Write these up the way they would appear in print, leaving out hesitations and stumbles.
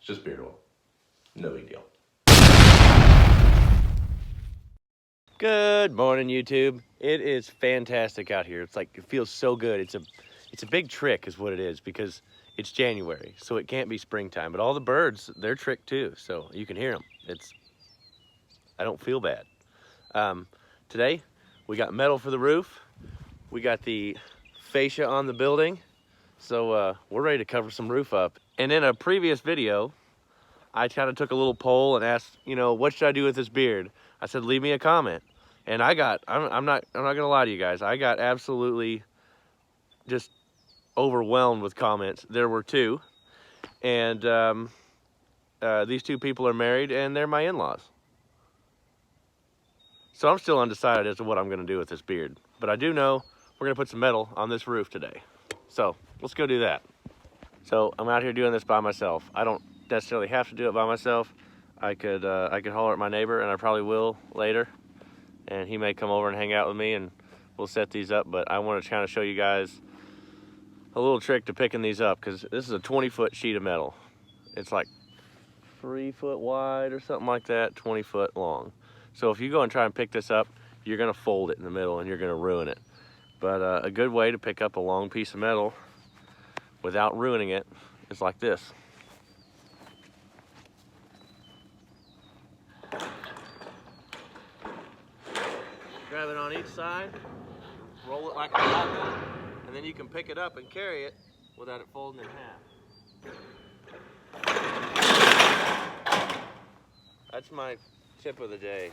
just beard oil. No big deal. Good morning, YouTube. It is fantastic out here. It's like, it feels so good. It's a big trick is what it is, because it's January, so it can't be springtime. But all the birds, they're tricked too, so you can hear them. I don't feel bad. Today, we got metal for the roof. We got the fascia on the building. So we're ready to cover some roof up. And in a previous video, I kind of took a little poll and asked, what should I do with this beard? I said, leave me a comment. And I'm not gonna lie to you guys. I got absolutely just overwhelmed with comments. There were two. And these two people are married and they're my in-laws. So I'm still undecided as to what I'm gonna do with this beard. But I do know we're gonna put some metal on this roof today. So let's go do that. So I'm out here doing this by myself. I don't necessarily have to do it by myself. I could holler at my neighbor, and I probably will later. And he may come over and hang out with me, and we'll set these up. But I want to kind of show you guys a little trick to picking these up, because this is a 20-foot sheet of metal. It's like 3 foot wide or something like that, 20 foot long. So if you go and try and pick this up, you're gonna fold it in the middle and you're gonna ruin it. But a good way to pick up a long piece of metal without ruining it is like this. Grab it on each side, roll it like a taco, and then you can pick it up and carry it without it folding in half. That's my tip of the day.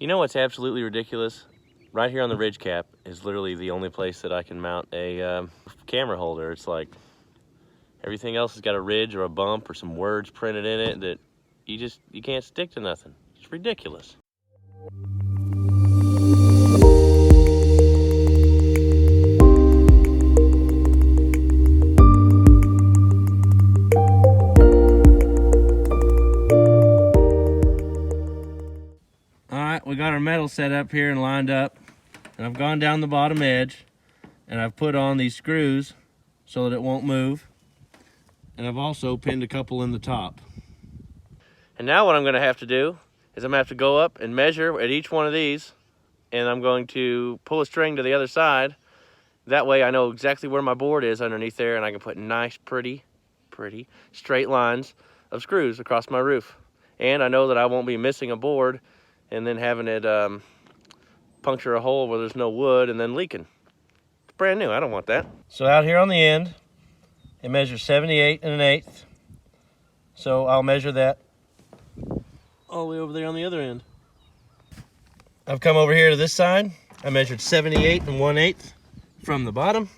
You know what's absolutely ridiculous? Right here on the ridge cap is literally the only place that I can mount a camera holder. It's like everything else has got a ridge or a bump or some words printed in it that you can't stick to nothing. It's ridiculous. We got our metal set up here and lined up, and I've gone down the bottom edge and I've put on these screws so that it won't move, and I've also pinned a couple in the top. And now what I'm going to have to do is I'm going to have to go up and measure at each one of these, and I'm going to pull a string to the other side. That way I know exactly where my board is underneath there, and I can put nice pretty straight lines of screws across my roof. And I know that I won't be missing a board and then having it puncture a hole where there's no wood and then leaking. It's brand new, I don't want that. So out here on the end, it measures 78 1/8. So I'll measure that all the way over there on the other end. I've come over here to this side. I measured 78 1/8 from the bottom.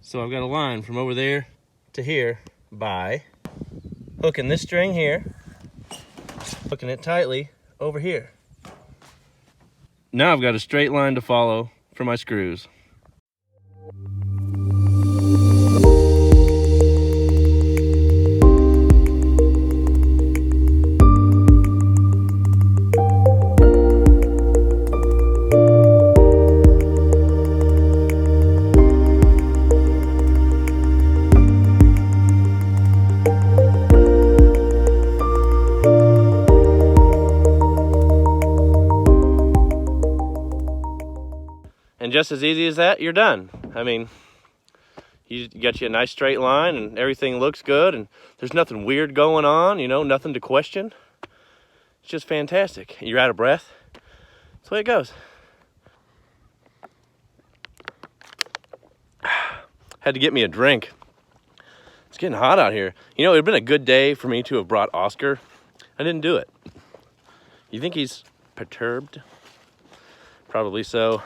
So I've got a line from over there to here by hooking this string here, hooking it tightly over here. Now I've got a straight line to follow for my screws. And just as easy as that, you're done. I mean, you got you a nice straight line and everything looks good and there's nothing weird going on, nothing to question. It's just fantastic. You're out of breath. That's the way it goes. Had to get me a drink. It's getting hot out here. It would have been a good day for me to have brought Oscar. I didn't do it. You think he's perturbed? Probably so.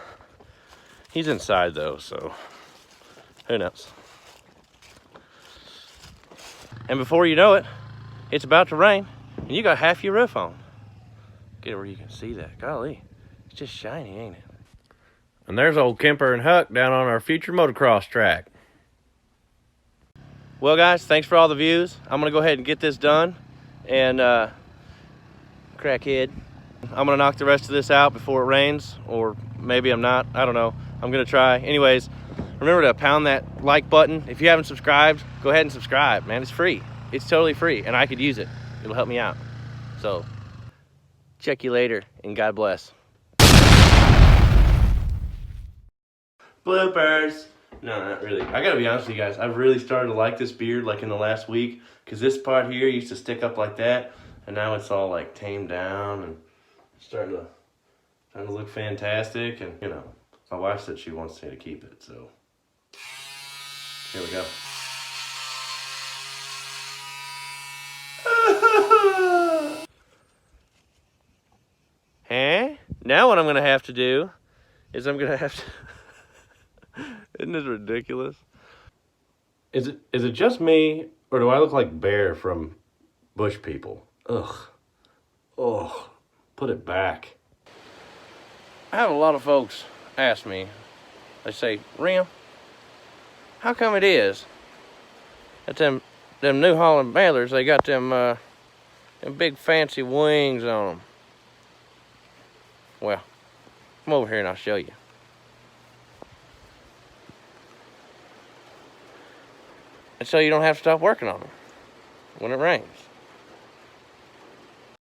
He's inside though, so who knows? And before you know it, it's about to rain and you got half your roof on. Get it where you can see that. Golly, it's just shiny, ain't it? And there's old Kemper and Huck down on our future motocross track. Well guys, thanks for all the views. I'm gonna go ahead and get this done. And crackhead, I'm gonna knock the rest of this out before it rains, or maybe I'm not, I don't know. I'm gonna try. Anyways, remember to pound that like button. If you haven't subscribed, go ahead and subscribe, man. It's free. It's totally free, and I could use it. It'll help me out. So, check you later, and God bless. Bloopers. No, not really. I gotta be honest with you guys. I've really started to like this beard like in the last week, because this part here used to stick up like that, and now it's all like tamed down and starting to look fantastic. And you know, my wife said she wants me to keep it, so here we go. Huh? Now what I'm gonna have to do is I'm gonna have to. Isn't this ridiculous? Is it just me, or do I look like Bear from Bush People? Ugh. Oh, put it back. I have a lot of folks ask me, they say, Rim, how come it is that them New Holland Balers, they got them big fancy wings on them? Well, come over here and I'll show you. And so you don't have to stop working on them when it rains.